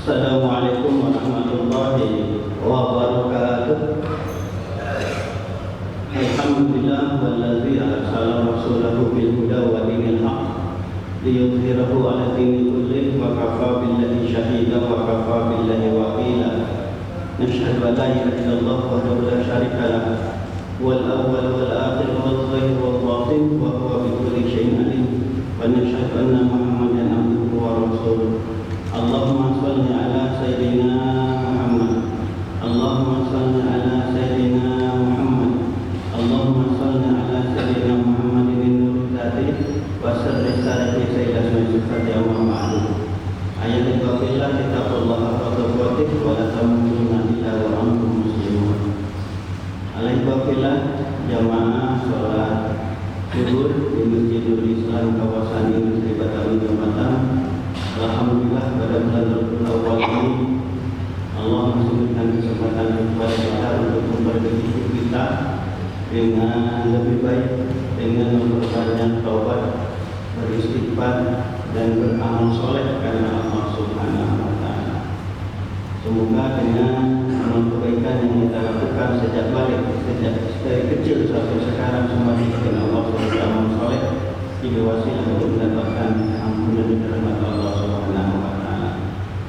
Assalamualaikum warahmatullahi wabarakatuh. Alhamdulillah wallazi arsala rasulahu bil huda wa dinil haq liyudhhirahu 'ala dini kullih wa kafa billahi shahida wa kafa billahi wakila. Nashhadu an la ilaha illallah wahdahu la syarika lah wal awwal wal akhir wal zahir wal batin wa huwa bi kulli syai'in alim wa nashhadu anna Muhammadan abduhu wa rasuluh. Allahumma salli ala sayyidina Muhammad. Allahumma salli ala sayyidina Muhammad. Allahumma salli ala sayyidina Muhammadin nurul zati wa sirri salati sayyidatina sifati amma ba'du. Ayat al-Baqiyah kitabullah wa la tamutunna illa wa antum muslimun. Al-Baqiyah jamaah salat zuhur di Masjidul Islam kawasan Industri Batawi Batam. Alhamdulillah pada bulan Rabiul Awal ini Allah memberikan kesempatan kepada kita untuk memperbaiki hidup kita dengan lebih baik, dengan memperbanyak taubat, beristighfar dan beramal soleh karena Allah Subhanahu wa taala. Semoga dengan amal kebaikan yang kita lakukan sejak dari kecil sampai sekarang semua dengan Allah Subhanahu wa taala jadi wasilah untuk mendapatkan ampunan dan rahmat Allah Subhanahu wa taala.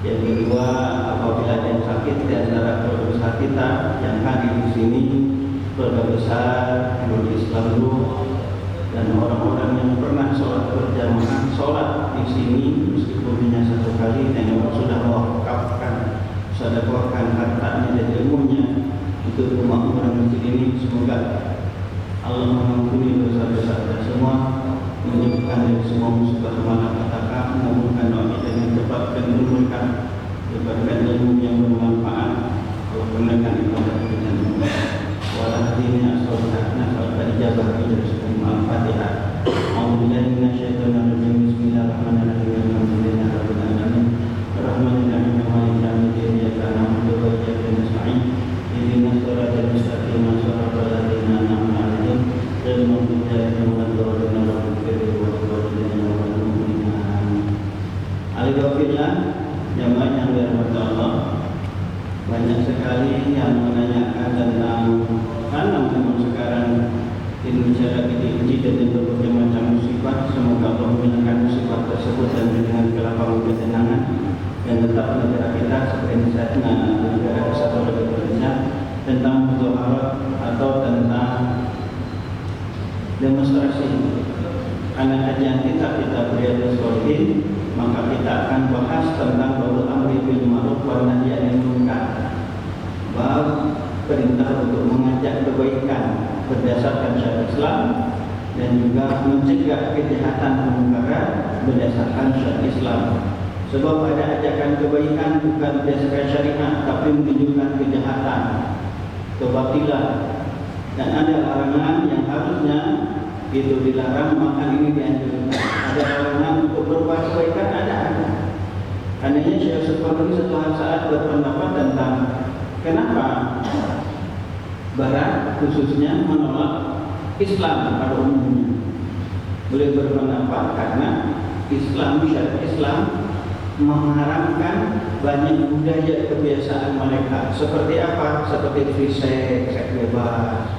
Yang kedua, apabila ada yang sakit di antara keluarga besar kita yang hadir di sini, keluarga besar keluarga Islam dulu dan orang-orang yang pernah sholat berjamaah sholat di sini meskipun hanya satu kali dan yang sudah mewakafkan sedekahkan hartanya dan ilmunya untuk kemakmuran masjid ini, semoga Allah mengampuni dosa-dosa kita semua, menyembuhkan dari semua musibah malapetaka, mengabulkan doa kita dengan cepat dan menurunkan diberikan ilmu yang bermanfaat. Allah mendengar ibadah kita semua. Walahdinya asal-asal al-ijabah dari semua al-fatihah. A'udzubillahi minasyaitonirrajim. Bismillahirrahmanirrahim. Alhamdulillahirabbil alamin. Arrahmanirrahim. Maliki yaumiddin. Iyyaka na'budu wa iyyaka nasta'in. Ihdinas siratal mustaqim. Siratal ladzina an'amta 'alaihim ghairil maghdubi 'alaihim waladdallin. Alhamdulillah, jamaah yang dirahmati Allah, banyak sekali yang menanyakan tentang mana memang sekarang Indonesia lagi diuji dengan berbagai macam musibah. Semoga Allah menghilangkan musibah tersebut dan dengan kelapangan ketenangan dan tetap negara kita seperti negara kesatuan Republik Indonesia tentang mudzaharat atau tentang demonstrasi. Karena kajian kita Riyadhus Shalihin, maka kita akan bahas tentang qaul amri bil ma'ruf wa nahyi 'anil munkar. Bab perintah untuk mengajak kebaikan berdasarkan syariat Islam dan juga mencegah kejahatan kemungkaran berdasarkan syariat Islam. Sebab ada ajakan kebaikan bukan berdasarkan syariat tapi menunjukkan kejahatan, kebatilan, dan ada larangan yang harusnya itu dilarang, maka ini dianjurkan. Ada larangan untuk berbuat kebaikan, ada. Karenanya Syekh Sulfani suatu saat berpendapat tentang kenapa Barat khususnya menolak Islam pada umumnya. Beliau berpendapat karena syariat Islam mengharamkan banyak budaya kebiasaan mereka. Seperti apa? Seperti free sex, seks bebas,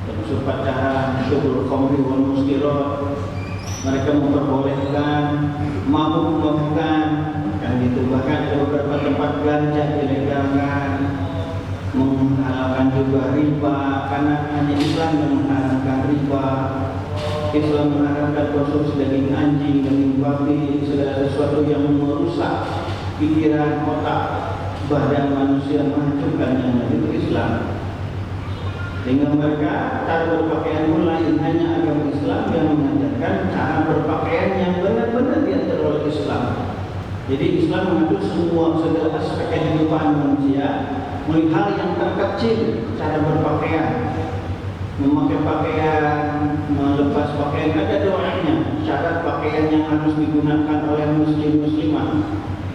termasuk pacaran, syukur khamri wal muskirat. Mereka memperbolehkan mabuk-mabukan, kan gitu. Bahkan ada beberapa tempat ganja dilegalkan, menghalalkan juga riba, karena hanya Islam yang mengharamkan riba. Islam mengharamkan konsumsi daging anjing, daging babi, segala sesuatu yang merusak pikiran, otak, badan manusia, menghancurkan yang itu Islam. Sehingga mereka cara berpakaian pun lain, hanya agama Islam yang mengajarkan cara berpakaian yang benar-benar diatur oleh Islam. Jadi Islam mengatur segala aspek kehidupan manusia, mulai hal yang terkecil cara berpakaian, memakai pakaian, melepas pakaian, ada doanya. Syarat pakaian yang harus digunakan oleh muslim-muslimah,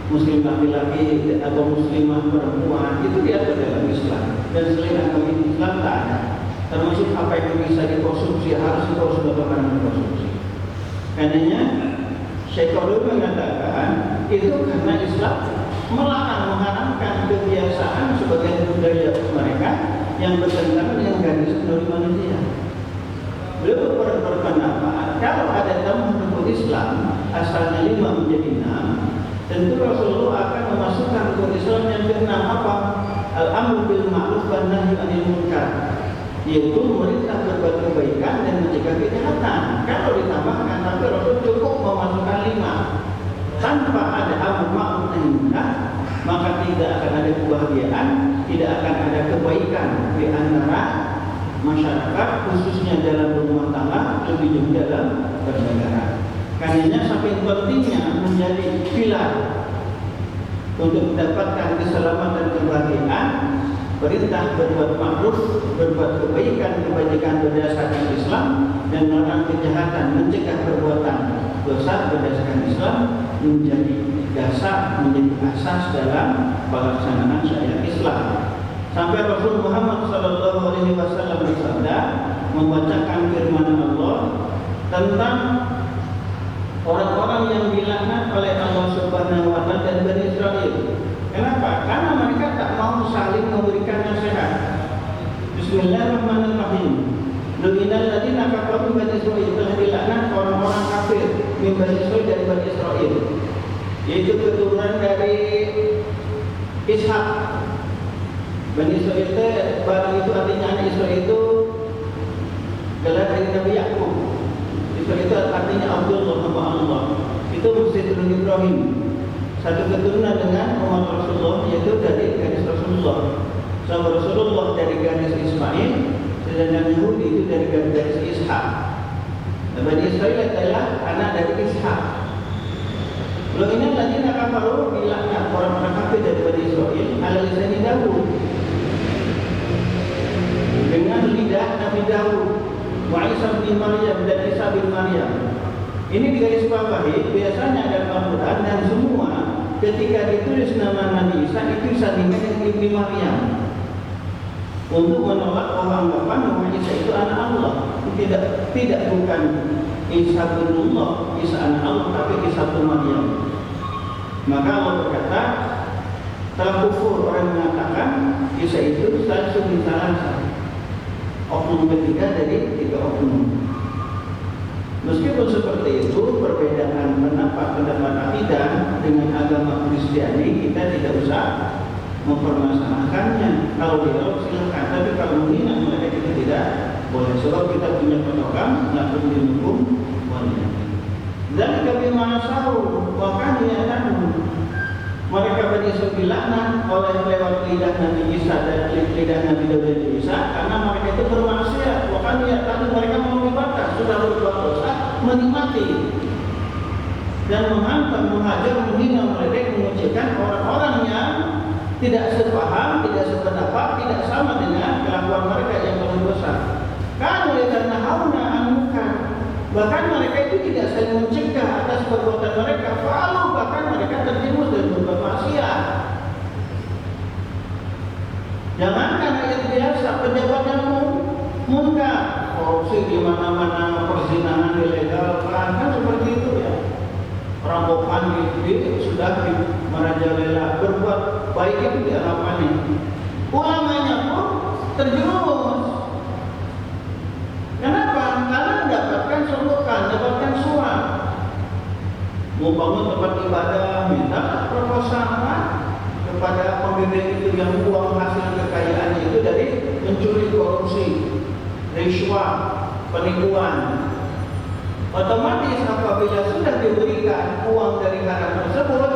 muslim laki-laki atau muslimah perempuan, itu diatur dalam Islam. Dan selain agama Islam tak ada. Termasuk apa yang bisa dikonsumsi harus dikonsumsi dikonsumsi. Karenanya Syekh Qadir mengatakan itu karena Islam melarang, mengharamkan kebiasaan sebagai budaya mereka yang bertentangan dengan garis nurani manusia. Beliau berpendapat kalau ada tamu Islam asalnya 5 menjadi 6, tentu Rasulullah akan memasukkan rukun Islam yang ke-6 apa? Al-amru bil ma'ruf wan nahyi 'anil munkar, yaitu merintah berbuat kebaikan dan mencegah kejahatan. Kalau ditambahkan, tapi Rasul cukup memasukkan 5 tanpa ada amar ma'ruf nahi munkar, maka tidak akan ada kebahagiaan, tidak akan ada kebaikan di antara masyarakat, khususnya dalam rumah tangga, lebih dalam bernegara. Karenanya saking pentingnya menjadi pilar untuk mendapatkan keselamatan dan kebahagiaan, perintah berbuat ma'ruf, berbuat kebajikan berdasarkan Islam, dan melarang kejahatan, mencegah perbuatan dosa berdasarkan Islam menjadi dasar, menjadi asas dalam pelaksanaan syariat Islam. Sampai Rasul Muhammad SAW bersabda, membacakan firman Allah tentang orang-orang yang dilaknat oleh Allah Subhanahu wa taala dan Bani Israel. Kenapa? Karena mereka tak mau saling memberikan nasihat. Bismillahirrahmanirrahim. Lu'inal ladzina kafaru min Bani Israil, telah dilaknat orang-orang kafir min Bani Israil dari Bani Israil, yaitu keturunan dari Ishak. Bani Israil itu artinya anak Israil itu gelar dari Nabi Yakub. Israil itu artinya Abdullah, hamba Allah. Itu mesti turun Ibrahim. Satu keturunan dengan umat Rasulullah, yaitu dari garis Rasulullah. Sama Rasulullah dari garis Ismail, sedangkan Yahudi itu dari garis Ishak. Bani Israil adalah anak dari Ishak. Lalu ini ladzina kafaru, dilaknat orang-orang kafir dari Bani Israil ala lisani Daud, dengan lidah Nabi Daud, wa Isa bin Maryam dan Isa bin Maryam. Ini digarisbawahi, biasanya dalam Al-Quran dan semua ketika ditulis nama Nabi Isa itu disandingkan dengan Ibnu Maryam untuk menolak anggapan bahwa Isa itu anak Allah. Tidak bukan Isa bin Allah, Isa anak Allah, tapi Isa bin Maryam. Maka Allah berkata, telah kufur orang mengatakan Isa itu salsu bin salasa, oknum ketiga dari 3 oknum. Meskipun seperti itu, perbedaan pendapat akidah dengan agama Kristiani kita tidak usah mempermasalahkannya. Kalau dialog silakan, tapi kalau menghina mereka kita tidak boleh. Sebab kita punya patokan, lakum dinukum waliya. Dan kami masahu, bahkan niatan mereka Bani Israil dilaknat oleh lewat lidah Nabi Isa dan lidah Nabi Daud dan Isa karena mereka itu bermaksiat. Bahkan niatan mereka mau dibatas, sudah berbuat dosa, menikmati dan menghantam, menghajar, menghina, meledek, mengucilkan orang-orang yang tidak sepaham, tidak sependapat, tidak sama dengan kelakuan mereka yang berdosa. Kan oleh karena hauna anukan, bahkan mereka itu tidak saling mencegah atas perbuatan mereka, lalu bahkan mereka terjerumus dan berbuat maksiat. Jangankan rakyat biasa, pejabat yang munkar, korupsi di mana-mana, perzinahan ilegal, kan seperti itu ya. Perampokan sudah merajalela, berbuat baik itu diharapkannya. Ulamanya pun terjerumus. Kenapa? Karena mendapatkan sulukan, mendapatkan suap. Mau bangun tempat ibadah, minta proposal kepada pemimpin itu yang uang hasil kekayaannya itu dari mencuri, korupsi, rishwah, penipuan. Otomatis apabila sudah diberikan uang dari haram tersebut,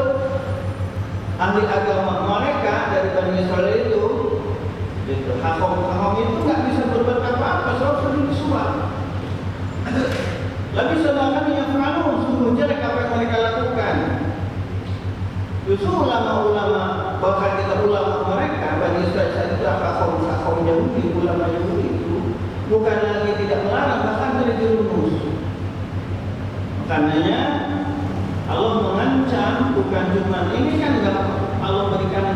ahli agama mereka dari Bani Israil itu hakom itu nggak bisa berbuat apa-apa, soal sudah disuap. Lebih sedangkan yang pengaruh sungguh jelek apa yang mereka lakukan. Justru ulama-ulama, bahkan kita ulama mereka Bani Israil saat itu hakom Yahudi, ulama Yahudi itu bukan lagi tidak melarang, bahkan terjerumus. Karenanya Allah mengancam, bukan cuma ini kan Allah berikan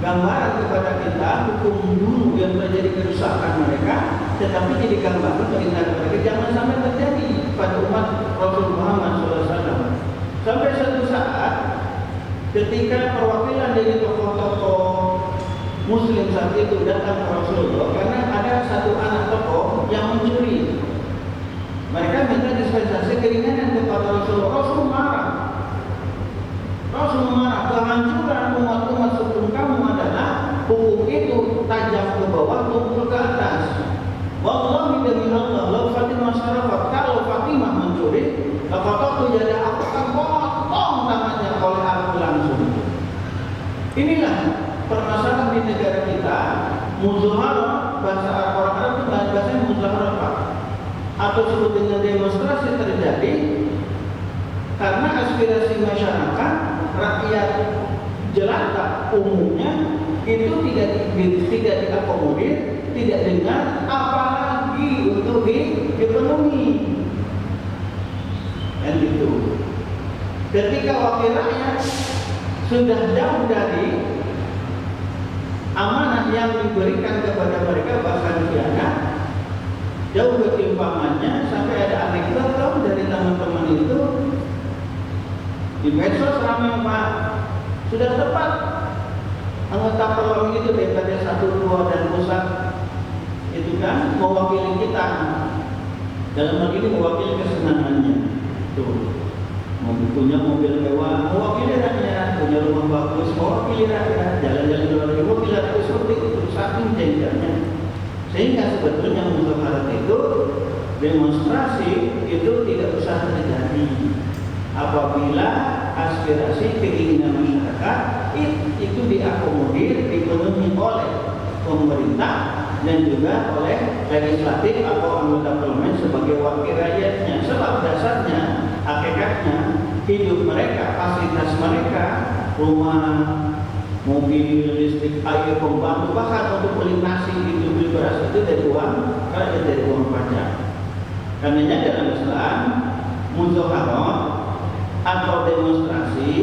gambaran kepada kita hukum dulu yang terjadi kerusakan mereka, tetapi jadi gambaran perintah mereka jangan sampai terjadi pada umat Rasul Muhammad SAW. Sampai satu saat ketika perwakilan saat itu datang ke Rasulullah karena ada satu anak tokoh yang mencuri. Mereka minta dispensasi keringanan kepada Rasulullah. Rasul marah. Kehancuran umat-umat sebelum kamu adalah hukum itu tajam ke bawah, tumpul ke atas. Wallahi demi Allah, kalau Fatimah syarafat, kalau Fatimah mencuri, kata jadi aku akan potong tangannya oleh aku langsung. Inilah permasalahan di negara kita. Muzaharah, bahasa orang Arab itu bahasanya muzaharah, atau sebut dengan demonstrasi terjadi karena aspirasi masyarakat, rakyat jelata umumnya itu tidak diakomodir, tidak dengar, apalagi untuk dipenuhi. Dan itu ketika wakil rakyat sudah jauh dari amanah yang diberikan kepada mereka, bahkan khianat, jauh ketimpangannya, sampai ada anekdot dari teman-teman itu di medsos ramai, Pak, sudah tepat anggota Polri itu daripada 1, 2 dan pusat itu kan mewakili kita, dalam hal ini mewakili kesenangannya. Tuh, punya mobil mewah mewakili rakyat, punya rumah bagus mewakili rakyat, jalan-jalan luar negeri mewakili rakyat, seperti itu, saking jengkelnya. Sehingga sebetulnya muzaharah itu, demonstrasi itu tidak usah terjadi apabila aspirasi keinginan masyarakat itu diakomodir, dipenuhi oleh pemerintah dan juga oleh legislatif atau anggota parlemen sebagai wakil rakyatnya. Sebab dasarnya, hakikatnya hidup mereka, fasilitas mereka, rumah, mobil, listrik, air, pembantu, bahkan untuk beli nasi, beli beras itu dari uang rakyat, dari uang pajak. Karenanya dalam Islam, muzaharah atau demonstrasi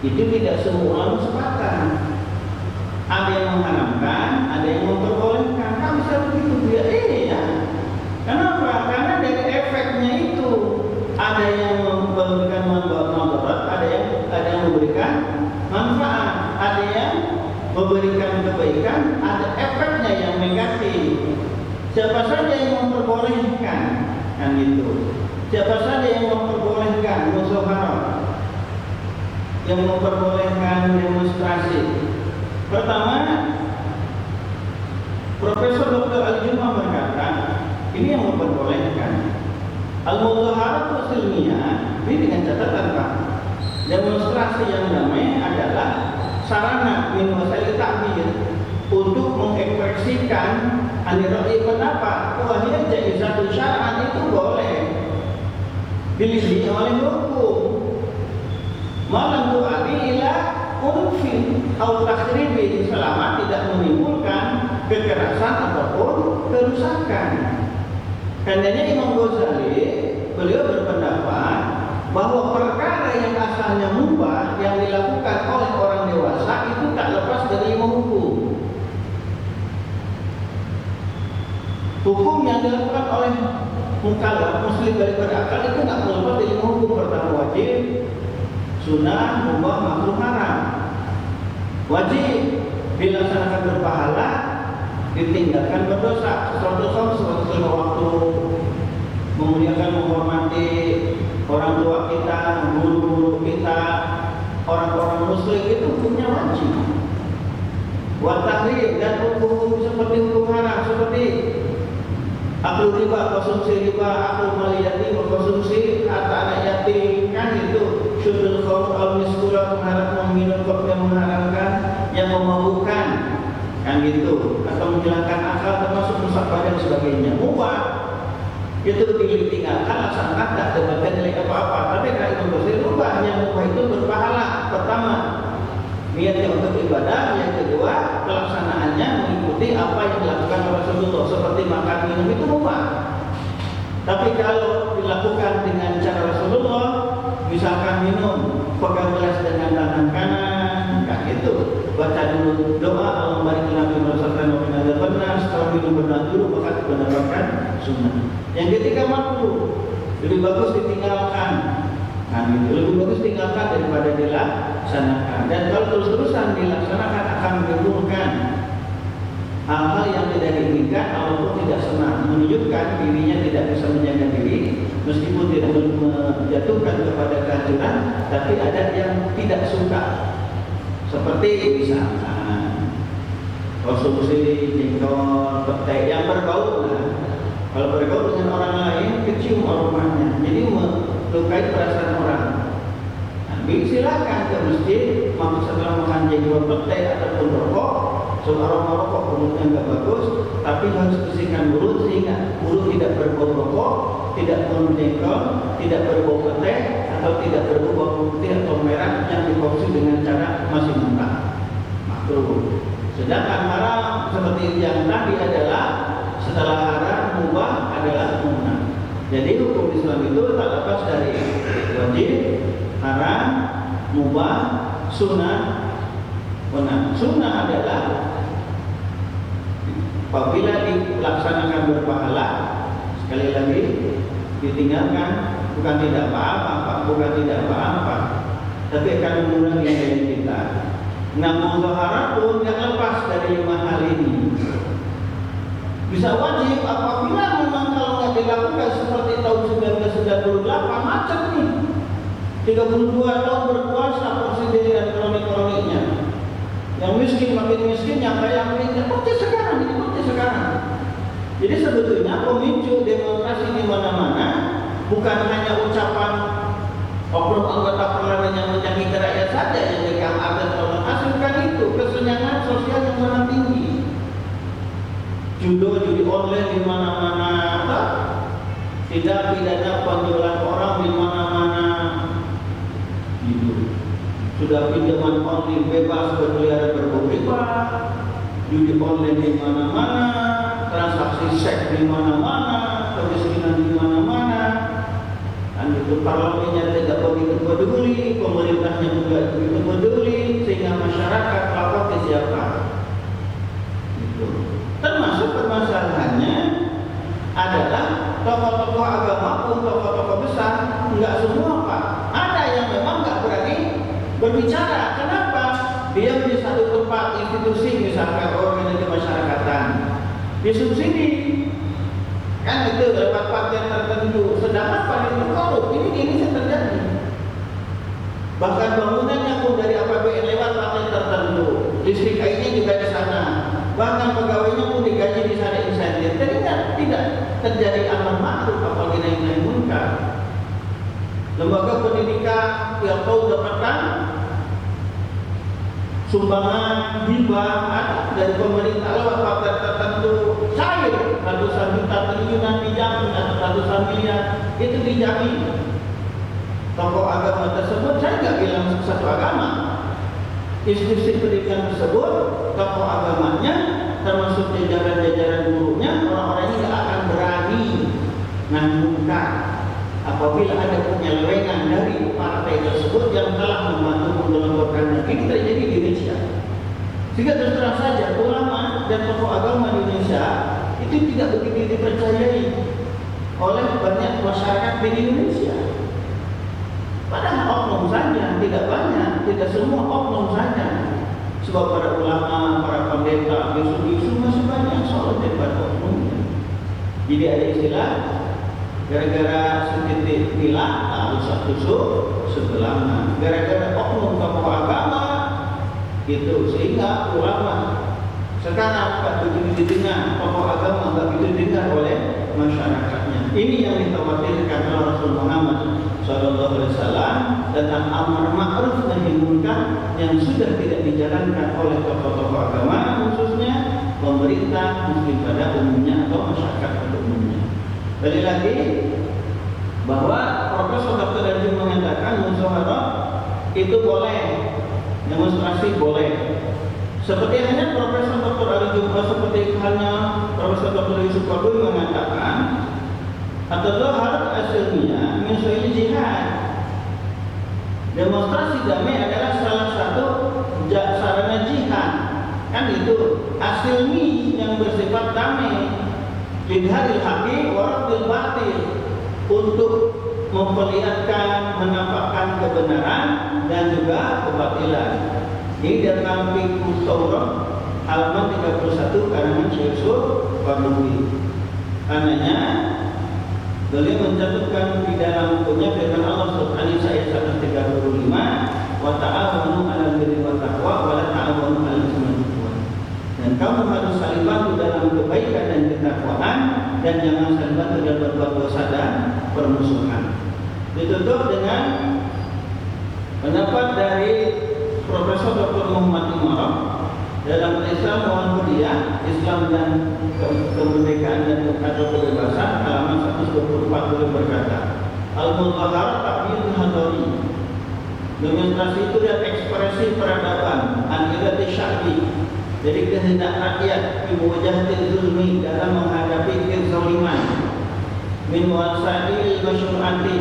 itu tidak semua sepakat. Ada yang mengharamkan, ada yang memperbolehkan. Kan bisa begitu ya? Ya. Kenapa? Karena dari efeknya itu ada yang memberikan manfaat, ada yang memberikan manfaat, ada yang memberikan kebaikan, ada efeknya yang negatif. Siapa saja yang memperbolehkan, kan itu. Siapa saja yang memperbolehkan muzaharah, yang memperbolehkan demonstrasi. Pertama, Profesor Dr. Al-Jumah berkata, ini yang memperbolehkan. Al-muzaharah silmiyah, ini dengan catatan, Pak. Demonstrasi yang damai adalah sarana min wasail ta'bir untuk mengekspresikan anirai pendapat. Wahiyah jaizatul syar'an, itu boleh dilindungi oleh hukum. Malam tu'adi ila unfin atau takhribin, selama tidak menimbulkan kekerasan ataupun kerusakan. Karenanya Imam Ghazali, beliau berpendapat bahwa perkara yang asalnya mubah yang dilakukan oleh orang dewasa itu tak lepas dari 5 hukum. Hukum yang dilakukan oleh mukallaf muslim dari berakal itu tak lepas dari 5 hukum. Pertama wajib, sunnah, mubah, makruh, haram. Wajib dilaksanakan berpahala, ditinggalkan berdosa. Sesuatu lima waktu, memuliakan, menghormati orang tua kita, guru-guru kita, orang-orang muslim, itu hukumnya wajib. Wa tahrim, dan hukum seperti hukum haram, seperti aklu riba, konsumsi riba, aklu mali yatim, konsumsi harta anak yatim, kan itu syudul khamr al-miskura, mengharap meminum kopi yang mengharamkan, yang memabukkan, kan gitu, atau menghilangkan akal, termasuk rusak badan dan sebagainya. Mubah itu ditinggalkan, laksanakan, tak dapatkan nilai apa-apa. Tapi kalau itu bersih, mubah, yang mubah itu berpahala. Pertama, niatnya untuk ibadah. Yang kedua, pelaksanaannya mengikuti apa yang dilakukan oleh Rasulullah, seperti makan minum itu mubah. Tapi kalau dilakukan dengan cara Rasulullah, misalkan minum, pegang gelas dengan tangan kanan, kan itu, baca dulu doa, Allah barik lana fi ma razaqtana wa qina adzabannar, setelah minum berenang dulu, maka mendapatkan sunnah. Yang ketiga makruh, lebih bagus ditinggalkan. Nah, itu lebih bagus tinggalkan daripada dilaksanakan. Dan kalau terus-terusan dilaksanakan akan menimbulkan hal-hal yang tidak diinginkan ataupun tidak senang, menunjukkan dirinya tidak bisa menjaga diri meskipun tidak menjatuhkan kepada kehancuran, tapi ada yang tidak suka, seperti misalkan konsumsi jengkol, petai yang berbau. Kalau berbau dengan orang lain, kecium aromanya, jadi melukai perasaan orang. Silakan ke masjid, setelah makan jengkol, petai ataupun rokok, aroma rokok mulutnya nggak bagus, tapi harus bersihkan mulut sehingga mulut tidak berbau rokok, tidak berbau jengkol, tidak berbau petai, atau tidak berbau bawang putih atau merah yang dikonsumsi dengan cara masih mentah. Makruh. Sedangkan haram seperti yang tadi adalah setelah haram mubah adalah sunnah. Jadi hukum Islam itu tak lepas dari wajib, haram, mubah, sunnah. Sunnah adalah apabila dilaksanakan berpahala, sekali lagi ditinggalkan bukan tidak apa-apa, tapi akan mengurangi daya kita. Namun berharap pun tidak lepas dari 5 hal ini. Bisa wajib apabila memang kalau nggak dilakukan seperti tahun 1998 macet nih, 32 tahun berpuasa presiden dan kronik-kroniknya. Yang miskin makin miskin, yang kaya makin seperti sekarang. Jadi sebetulnya pemicu demokrasi di mana-mana bukan hanya ucapan oknum anggota parlemen yang menyakiti rakyat saja yang pegang adat orang hasilkan itu kesenjangan sosial yang sangat tinggi. Judi online di mana-mana, tidak pidana penjualan orang di mana-mana. Gitu. Sudah pinjaman online bebas berkeliaran berbeda, judi online di mana-mana, transaksi seks di mana-mana, kemiskinan di mana-mana. Dan itu parlemennya tidak begitu peduli, pemerintahnya juga begitu peduli, sehingga masyarakat lapor ke siapa? Gitu. Termasuk permasalahannya adalah tokoh-tokoh agama pun tokoh-tokoh besar, enggak semua Pak. Ada yang memang enggak berani berbicara. Kenapa? Dia di satu tempat institusi, misalkan organisasi masyarakatan, disubsidi, kan itu lewat partai tertentu. Sedangkan partai itu korup. Ini terjadi. Bahkan bangunannya pun dari APBN lewat partai tertentu. Listrik airnya juga di sana. Bahkan pegawainya pun digaji di sana insentif. Jadi tidak terjadi amar ma'ruf apalagi nahi munkar. Lembaga pendidikan yang tahu dapatkan sumbangan hibah dari pemerintah lewat partai tertentu, cair ratusan juta triliunan dijamin atau ratusan miliar itu dijamin. Tokoh agama tersebut, saya nggak bilang satu agama, institusi pendidikan tersebut, tokoh agamanya termasuk jajaran-jajaran gurunya, orang-orang ini nggak akan berani namunkan apabila ada penyelewengan dari partai tersebut yang telah membantu menggelontorkannya. Ini terjadi di Indonesia. Sehingga terus terang saja ulama dan tokoh agama di Indonesia itu tidak begitu dipercayai oleh banyak masyarakat di Indonesia. Padahal oknum saja, tidak banyak, tidak semua oknum saja. Sebab para ulama, para pendeta, bisu-bisu masih banyak soal daripada oknumnya. Jadi ada istilah, gara-gara setitik nila, rusak tusuk sebelahnya. Gara-gara oknum tokoh agama, gitu. Sehingga ulama sekarang tak begitu didengar, tokoh agama tak begitu didengar oleh masyarakatnya. Ini yang dikhawatirkan oleh Rasul Muhammad SAW tentang amar ma'ruf nahi munkar yang sudah tidak dijalankan oleh tokoh-tokoh agama, khususnya pemerintah muslim pada umumnya atau masyarakat pada umumnya. Sekali lagi bahwa Profesor Dr. Rajin mengatakan musyawarah itu boleh, demonstrasi boleh. Seperti halnya Profesor Dr. Ali Jum'ah, seperti halnya Profesor Dr. Yusuf Qaboy mengatakan atau harus asalnya misalnya jihad. Demonstrasi damai adalah salah satu sarana jihad. Kan itu asilmi yang bersifat damai. Lidharil haqi waradil batil, untuk memperlihatkan, menampakkan kebenaran dan juga kebatilan. Ini dalam Fiqh Taurat halaman 31 karangan Syekh Qardawi. Karenanya beliau mencantumkan di dalam bukunya firman Allah Surah An-Nisa ayat 135, wa ta'awanu 'alal birri wat taqwa wa la ta'awanu 'alal itsmi wal 'udwan. Dan kamu harus saling bantu dalam kebaikan dan ketakwaan, dan jangan saling bantu dalam berbuat dosa dan permusuhan. Ditutup dengan pendapat dari Profesor Dr. Muhammad Imam dalam Islam Lawan Kuliah Islam dan Kemerdekaan dan atau Kebebasan halaman 124 beliau berkata, Al-Mudhaharat Ta'bir Hadari, demonstrasi itu dan ekspresi peradaban an-irati sya'bi, jadi kehendak rakyat fi muwajahatil zulmi, dalam menghadapi kezaliman, min wasail masyru'ati,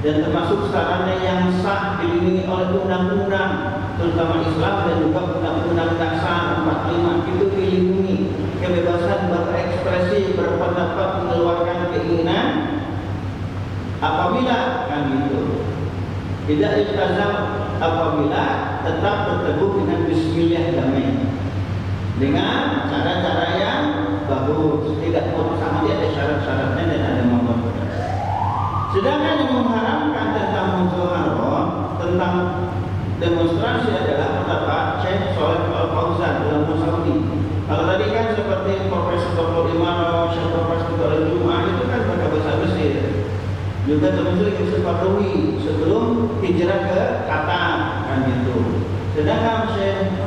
dan termasuk sarana yang sah dilindungi oleh undang-undang terutama Islam dan juga undang-undang dasar 45 itu dilindungi kebebasan berekspresi, berpendapat, mengeluarkan keinginan apabila kan gitu tidak iltazam, apabila tetap berteguh dengan bismillah damai, dengan cara-cara yang bagus, tidak putus sama, dia ada syarat-syaratnya dan ada manfaatnya. Sedangkan yang mengharamkan tentang mudzaharah, tentang demonstrasi adalah pendapat Syekh Shalih Al-Fauzan dalam Musaudi. Kalau tadi kan seperti Profesor Dr. Imam, Syekh Profesor Dr. Jum'ah itu kan mereka bahasa Mesir. Juga termasuk Syekh Qardawi sebelum hijrah ke Qatar kan gitu. Sedangkan Syekh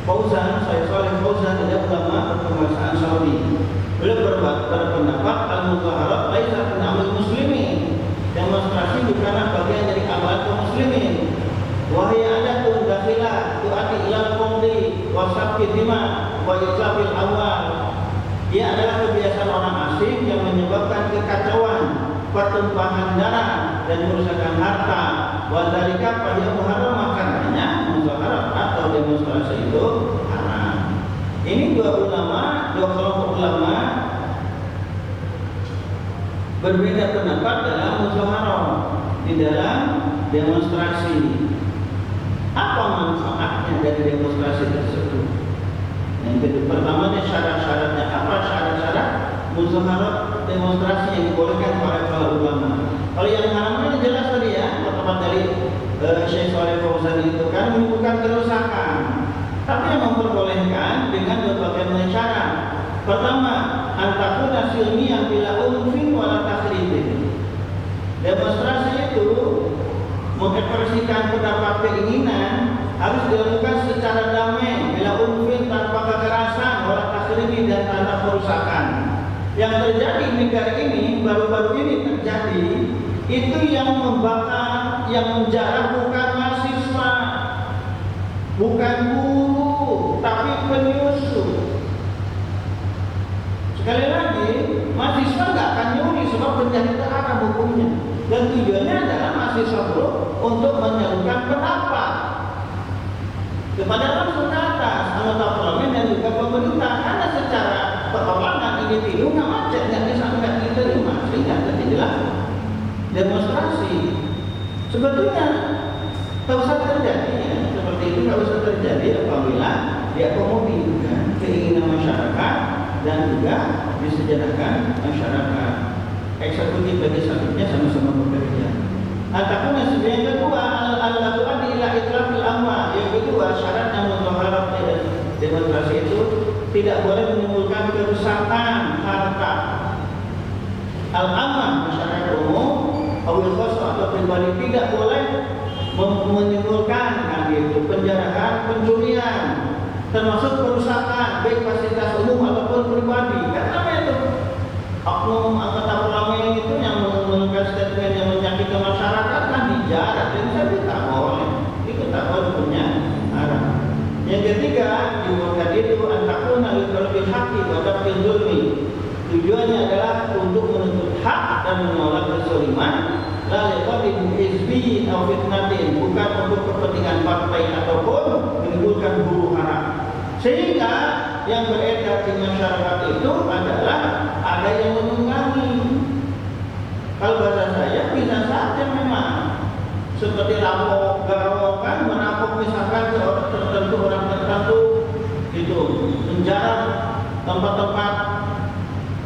Fauzan, Syekh Shalih Fauzan adalah ulama berkebangsaan Saudi. Beliau berpendapat al-mudzaharat laisa min amal muslimin. Demonstrasi bukanlah bagian dari amal kaum muslimin. Wahai adatun dakhilah tu'ati ilal qamdi wa sabqi dima wa itlafil awal. Ia adalah kebiasaan orang asing yang menyebabkan kekacauan, pertumpahan darah dan kerusakan harta. Wa dzalika fa muharram, karenanya mudzaharat atau demonstrasi itu haram. Ini dua kelompok ulama berbeda pendapat dalam mudzaharah, di dalam demonstrasi. Apa manfaatnya dari demonstrasi tersebut? Yang kedua, pertamanya syarat-syaratnya apa? Syarat-syarat mudzaharah demonstrasi yang dibolehkan oleh para ulama. Kalau yang haramnya jelas tadi ya, pendapat dari Syekh Shalih Fauzan itu kan menimbulkan kerusakan. Tapi yang memperbolehkan dengan berbagai syarat. Pertama, antakuna silmiyah bila unfin wala takhribin. Demonstrasi itu mengekspresikan pendapat keinginan harus dilakukan secara damai, bila unfin tanpa kekerasan, wala takhribin dan tanpa perusakan. Yang terjadi di negara ini baru-baru ini terjadi itu yang membakar, yang menjarah bukan mahasiswa, bukan guru, tapi penyusup. Sekali lagi, mahasiswa nggak akan nyuri sebab penjahit haram hukumnya. Dan tujuannya adalah mahasiswa guru untuk menyalurkan pendapat kepada langsung ke atas anggota parlemen dan juga pemerintah, karena secara perorangan individu nggak macet, nggak bisa nggak diterima, sehingga terjadilah demonstrasi. Sebetulnya tak usah terjadi ya, seperti itu tak usah terjadi apabila diakomodasikan keinginan masyarakat dan juga disejarakan masyarakat. Eksekutif legislatifnya sama-sama bekerja. Ataupun yang kedua, al-latu adi ila itlafil amwal. Yang kedua, syaratnya mudzaharah demonstrasi itu tidak boleh menimbulkan kerusakan harta. Al-amah masyarakat umum, awil khas atau pribadi tidak boleh menimbulkan gitu, penjarahan, pencurian, termasuk kerusakan baik fasilitas umum ataupun pribadi. Karena itu oknum anggota parlemen itu yang mengeluarkan statement yang menyakiti masyarakat kan dijarah, dan saya tak boleh, itu tak boleh punya arah. Yang ketiga, dibuatkan itu antakuna lebih haki pada zulmi. Tujuannya adalah untuk menuntut hak dan menolak kezaliman. La liqadim hizbi atau fitnatin, bukan untuk kepentingan partai ataupun menimbulkan huru hara. Sehingga yang beredar di masyarakat itu adalah ada yang menunggangi. Kalau bahasa saya bisa saja memang seperti rampok, garokan, merampok misalkan ke orang tertentu itu, menjarah tempat-tempat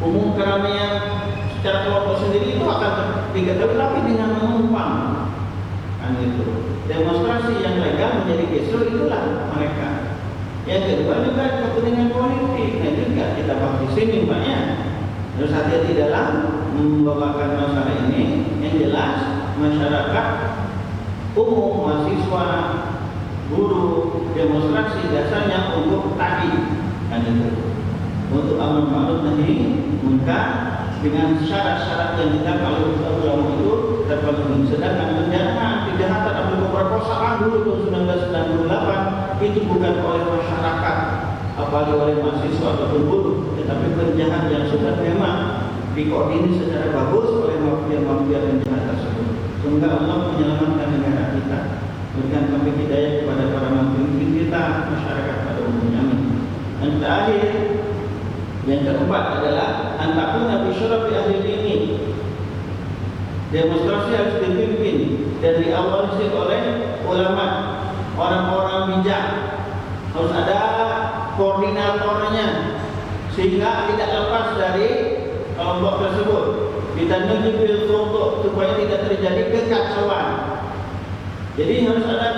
umum keramaian secara kelompok sendiri itu akan diketahui, tapi dengan menumpang kan itu. Demonstrasi yang legal menjadi kisruh itulah mereka. Yang kedua juga kepentingan politik. Nah juga kita bahas di sini banyak. Terus hati-hati dalam membawakan masalah ini. Yang jelas masyarakat umum, mahasiswa, guru, demonstrasi dasarnya untuk tadi kan itu, untuk amar ma'ruf nahi munkar dengan syarat-syarat yang ditetapkan oleh ulama itu terpenuhi. Sedangkan penjarahan kejahatan atau pemerkosaan dulu tahun 1998 itu bukan oleh masyarakat, apalagi oleh mahasiswa ataupun buruh, tetapi penjahat yang sudah memang dikoordinir secara bagus oleh mafia-mafia penjahat tersebut. Semoga Allah menyelamatkan negara kita, berikan kami hidayah kepada para pemimpin kita, masyarakat pada umumnya. Amin. Dan terakhir, yang keempat adalah antakuna bisyarafi ahli ini. Demonstrasi harus dipimpin dan diawali oleh ulama, orang-orang bijak. Harus ada koordinatornya sehingga tidak lepas dari kelompok tersebut. Ditandai bil kelompok supaya tidak terjadi kekacauan. Jadi harus ada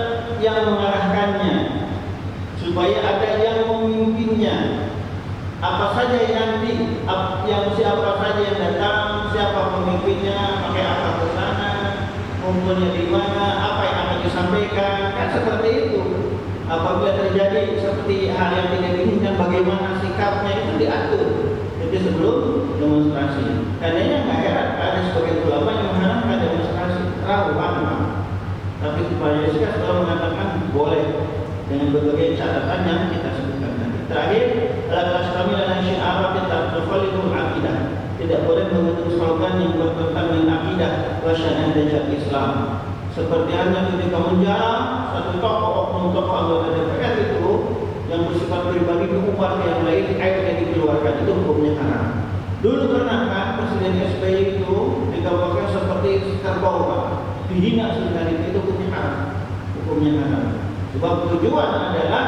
yang mengarahkannya, supaya ada yang memimpinnya. Apa saja yang siapa saja yang datang, siapa pemimpinnya, pakai apa ke sana, kumpulnya di mana, apa yang akan disampaikan, kan seperti itu. Apabila terjadi seperti hal yang tidak diinginkan, bagaimana sikapnya itu diatur. Itu sebelum demonstrasi. Karena nggak heran ada sebagian ulama yang mengharamkan demonstrasi rawan. Tapi supaya Yesus selalu mengatakan boleh dengan berbagai catatan yang kita sebutkan tadi. Terakhir, adalah kami dan syiar kita berfalidul akidah. Tidak boleh menggunakan slogan yang bertentangan dengan akidah wasyana dan Islam. Seperti halnya ketika menjarah satu tokoh oknum tokoh anggota DPR itu yang bersifat pribadi mengubar yang lain, akhirnya dikeluarkan, itu hukumnya haram. Dulu pernah kan Presiden SBY itu digambarkan seperti kerbau, Pak, dihina sekali, itu hukumnya haram. Hukumnya haram. Sebab tujuan adalah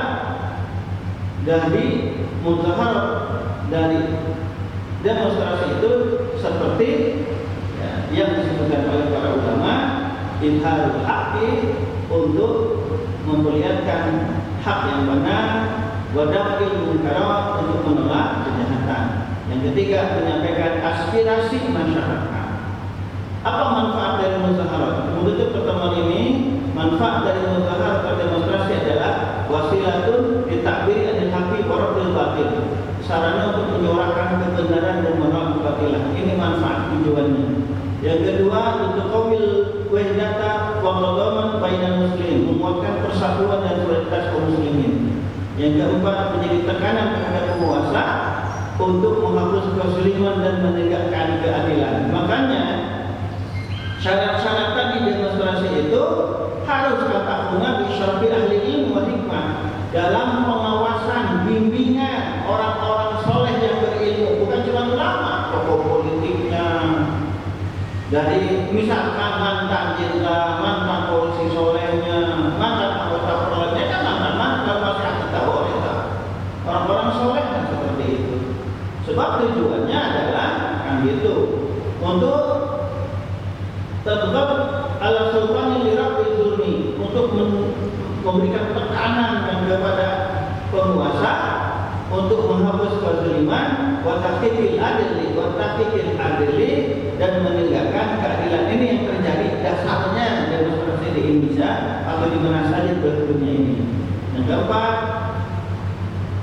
dari mudzaharah, dari demonstrasi itu seperti yang disebutkan oleh para ulama, izharul haqqi, untuk memperlihatkan hak yang benar, wadafil munkar, untuk menolak kejahatan. Yang ketiga, menyampaikan aspirasi masyarakat. Apa manfaat dari mudzaharah? Menutup pertemuan ini, manfaat dari mudzaharah atau demonstrasi adalah wasilatun ditakbiri anil haqqi wa raddil batil. Sarana untuk menyuarakan kebenaran dan menolak kebatilan. Ini manfaat tujuannya. Yang kedua, untuk qawmil wahdata wa qadaman bainal muslimin, menguatkan persatuan dan solidaritas kaum muslimin. Yang keempat, menjadi tekanan terhadap penguasa untuk menghapus kezaliman dan menegakkan keadilan. Makanya syarat-syarat tadi demonstrasi itu harus katakanlah bisyarafi ahli ilmu wal hikmah, dalam pengawasan, bimbingan orang-orang soleh yang berilmu, bukan cuma ulama, tokoh politiknya, dari misalkan mantan jenderal, mantan polisi solehnya, mantan anggota parlemen, kan mantan masih anggota wanita, orang-orang soleh kan seperti itu. Sebab tujuannya adalah kan gitu, untuk tetap ala sultani lirabbil zulmi, untuk memberikan tekanan kepada penguasa untuk menghapus kezaliman, wa tahqiqil adli, dan menegakkan keadilan. Ini yang terjadi dasarnya demonstrasi di Indonesia atau di mana saja di dunia ini. Yang keempat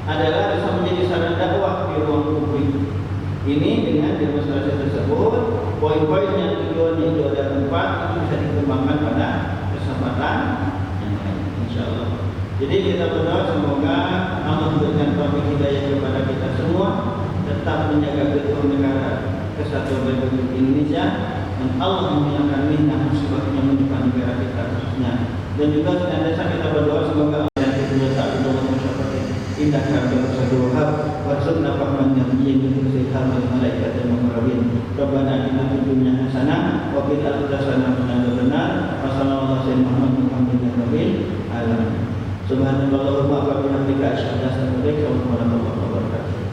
adalah bisa menjadi sarana dakwah di ruang publik. Ini dengan demonstrasi tersebut, poin-poinnya, tujuannya itu ada 4, itu bisa dikembangkan pada kesempatan yang lain, insyaallah. Jadi kita berdoa semoga Allah memberikan taufik hidayah kepada kita semua, tetap menjaga keutuhan negara kesatuan Republik Indonesia, dan Allah menghilangkan minah musibah yang menimpa negara kita khususnya. Dan juga senantiasa kita berdoa semoga Allah yang kedua tak berdoa masyarakat indah kami bersyukur warzuqna fahman nabiyyin sihal malaikat dan mukarrabin. Rabbana atina fid dunya hasanah wa fil akhirati hasanah wa qina adzabannar. Wassallallahu alaihi alamin. Subhanallahumma wa bihamdika asyhadu an la ilaha illa anta astaghfiruka wa atubu ilaik.